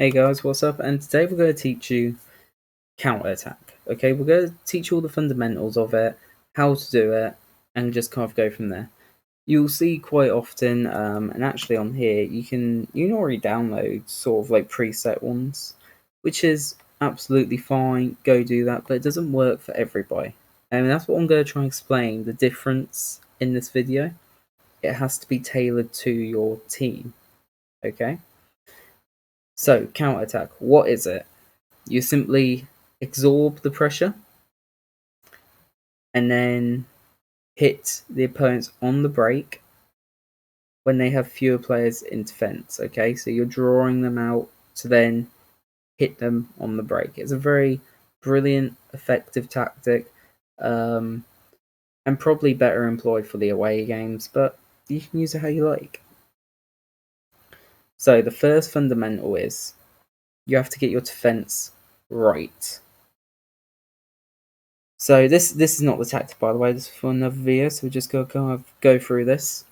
Hey guys, what's up? And today we're going to teach you counter-attack. Okay, we're going to teach you all the fundamentals of it, how to do it, and just kind of go from there. You'll see quite often, and actually on here, you can already download sort of like preset ones, which is absolutely fine. Go do that, but it doesn't work for everybody. And that's what I'm going to try and explain, the difference in this video. It has to be tailored to your team, okay? So, counter-attack, what is it? You simply absorb the pressure and then hit the opponents on the break when they have fewer players in defense. Okay, so you're drawing them out to then hit them on the break. It's a very brilliant, effective tactic, and probably better employed for the away games, but you can use it how you like. So the first fundamental is you have to get your defense right. So this is not the tactic, by the way. This is for another video, so we're just gonna go through this.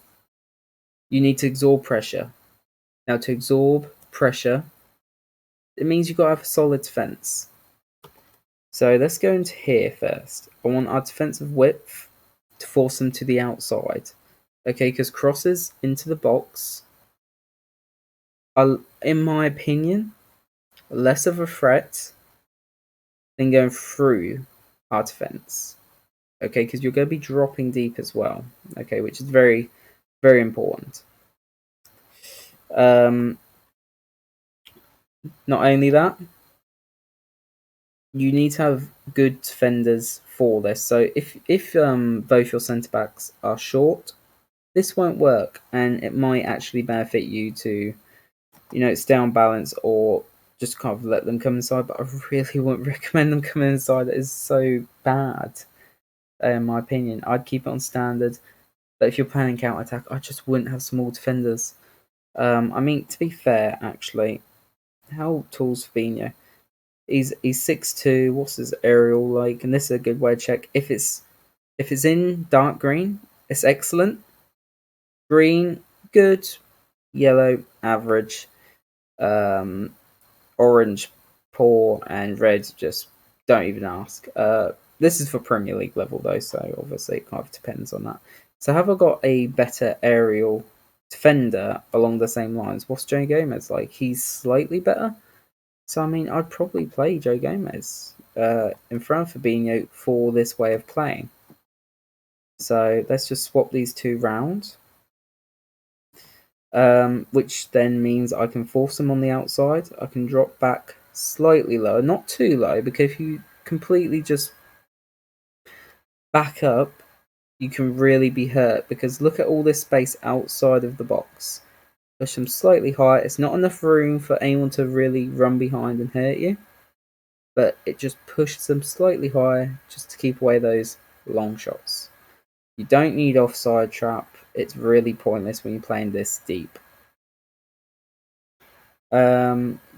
You need to absorb pressure. Now, to absorb pressure, it means you've got to have a solid defense. So let's go into here first. I want our defensive width to force them to the outside. Okay, because crosses into the box are, in my opinion, less of a threat than going through our defense. Okay, because you're going to be dropping deep as well. Okay, which is very, very important. Not only that, you need to have good defenders for this. So if both your centre backs are short, this won't work, and it might actually benefit you to, stay on balance or just kind of let them come inside. But I really wouldn't recommend them coming inside. It is so bad, in my opinion. I'd keep it on standard. But if you're planning counter attack, I just wouldn't have small defenders. I mean, to be fair, actually, how tall's Fabinho? He's 6'2". What's his aerial like? And this is a good way to check. If it's in dark green, it's excellent. Green, good. Yellow, average. Orange, poor, and red, just don't even ask. This is for Premier League level though, so obviously it kind of depends on that. So have I got a better aerial defender along the same lines? What's Joe Gomez like? He's slightly better. So, I mean, I'd probably play Joe Gomez in front of Fabinho for this way of playing. So, let's just swap these two round. Which then means I can force them on the outside. I can drop back slightly lower, not too low, because if you completely just back up, you can really be hurt. Because look at all this space outside of the box. Push them slightly higher. It's not enough room for anyone to really run behind and hurt you, but it just pushes them slightly higher just to keep away those long shots. You don't need offside trap. It's really pointless when you're playing this deep.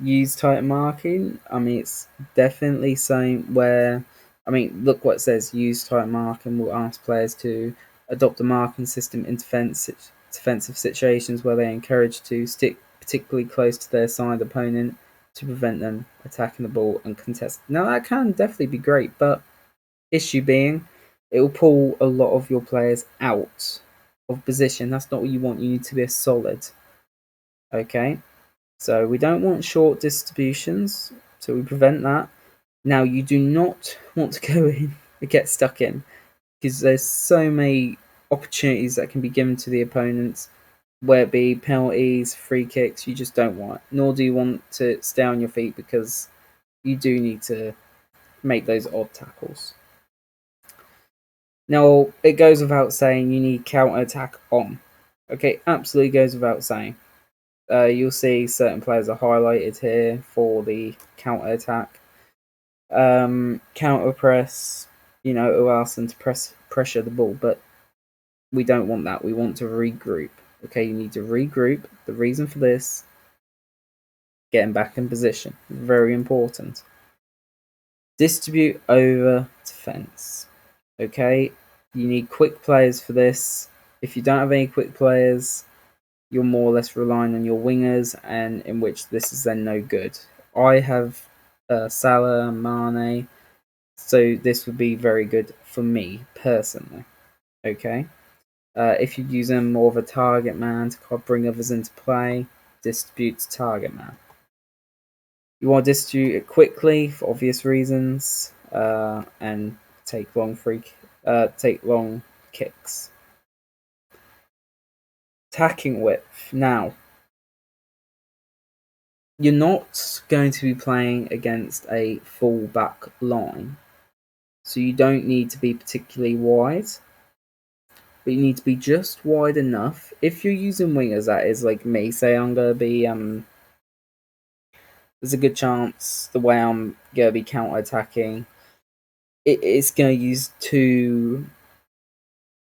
Use tight marking. I mean, it's definitely something where, I mean, look what it says. Use tight marking will ask players to adopt a marking system in defensive situations where they are encouraged to stick particularly close to their side opponent to prevent them attacking the ball and contest. Now, that can definitely be great, but issue being, it will pull a lot of your players out of position. That's not what you want. You need to be a solid. Okay? So we don't want short distributions, so we prevent that. Now, you do not want to go in and get stuck in, because there's so many opportunities that can be given to the opponents, where it be penalties, free kicks. You just don't want, nor do you want to stay on your feet, because you do need to make those odd tackles. Now, it goes without saying you need counter attack on. Okay, absolutely goes without saying. You'll see certain players are highlighted here for the counter attack. Counter press, it'll ask them to pressure the ball, but we don't want that. We want to regroup. Okay, you need to regroup. The reason for this, getting back in position, very important. Distribute over defense. Okay, you need quick players for this. If you don't have any quick players, you're more or less relying on your wingers, and in which this is then no good. I have Salah, Mane, so this would be very good for me personally. Okay. If you're using more of a target man to bring others into play, distribute to target man. You want to distribute it quickly for obvious reasons, and take take long kicks. Attacking width. Now, you're not going to be playing against a full back line, so you don't need to be particularly wide, but you need to be just wide enough. If you're using wingers, that is, like me, say I'm gonna be there's a good chance the way I'm gonna be counter attacking, it's gonna use two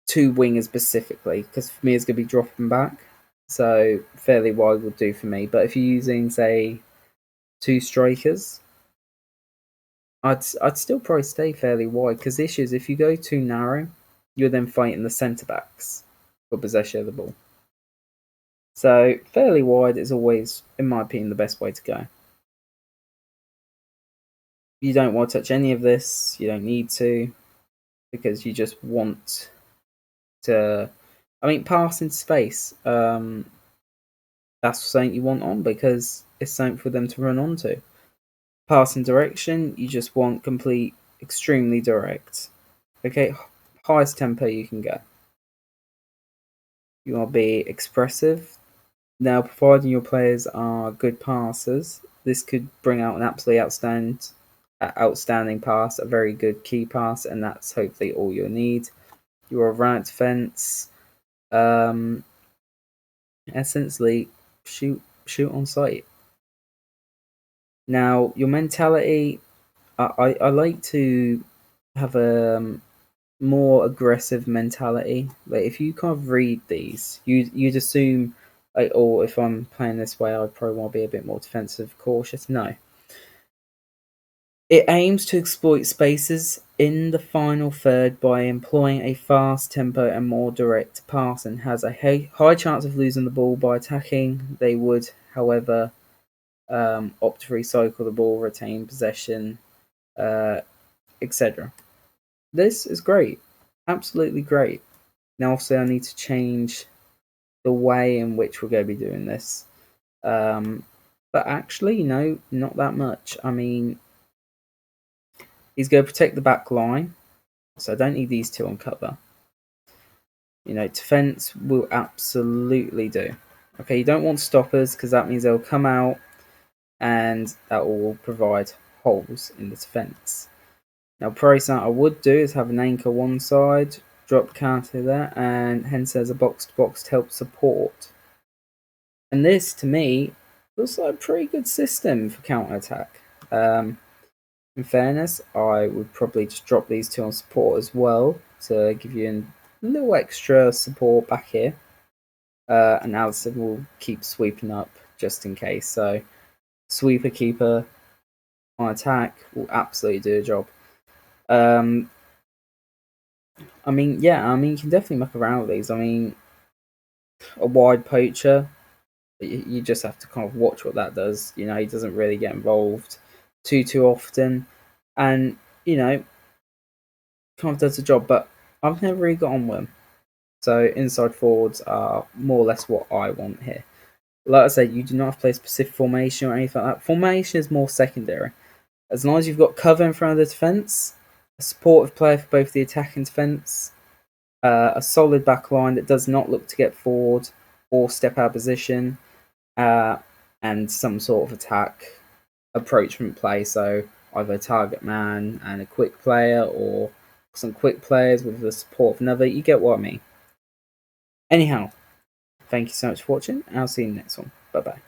wingers specifically, because for me it's gonna be dropping back, so fairly wide will do for me. But if you're using, say, two strikers, I'd still probably stay fairly wide, because the issue is if you go too narrow, you're then fighting the centre backs for possession of the ball. So fairly wide is always, in my opinion, the best way to go. You don't want to touch any of this. You don't need to, because you just want to. I mean, pass in space. That's something you want on, because it's something for them to run onto. Passing direction, you just want complete, extremely direct. Okay, highest tempo you can go. You want to be expressive. Now, providing your players are good passers, this could bring out an absolutely outstanding pass, a very good key pass, and that's hopefully all you'll need. Your right defense, essentially, shoot on sight. Now, your mentality, I like to have a more aggressive mentality. Like, if you kind of read these, you'd assume, like, oh, if I'm playing this way, I'd probably want to be a bit more defensive, cautious. No. It aims to exploit spaces in the final third by employing a fast tempo and more direct pass, and has a high chance of losing the ball by attacking. They would, however, opt to recycle the ball, retain possession, etc. This is great, absolutely great. Now, obviously, I need to change the way in which we're going to be doing this, but actually, no, not that much. I mean, he's going to protect the back line, so I don't need these two on cover. Defense will absolutely do. Okay, you don't want stoppers, because that means they'll come out, and that will provide holes in the defense. Now, probably something I would do is have an anchor one side, drop counter there, and hence there's a box to box to help support. And this, to me, looks like a pretty good system for counter attack. In fairness, I would probably just drop these two on support as well to give you a little extra support back here. And Alisson will keep sweeping up just in case. So, sweeper keeper on attack will absolutely do a job. I mean, yeah, you can definitely muck around with these. I mean, a wide poacher, you just have to kind of watch what that does. He doesn't really get involved too often, and kind of does the job. But I've never really got on with him. So inside forwards are more or less what I want here. Like I said, you do not have to play a specific formation or anything like that. Formation is more secondary. As long as you've got cover in front of the defence, a supportive player for both the attack and defence, a solid back line that does not look to get forward or step out of position, and some sort of attack approachment play. So either a target man and a quick player, or some quick players with the support of another. You get what I mean. Anyhow, thank you so much for watching, and I'll see you in the next one. Bye bye.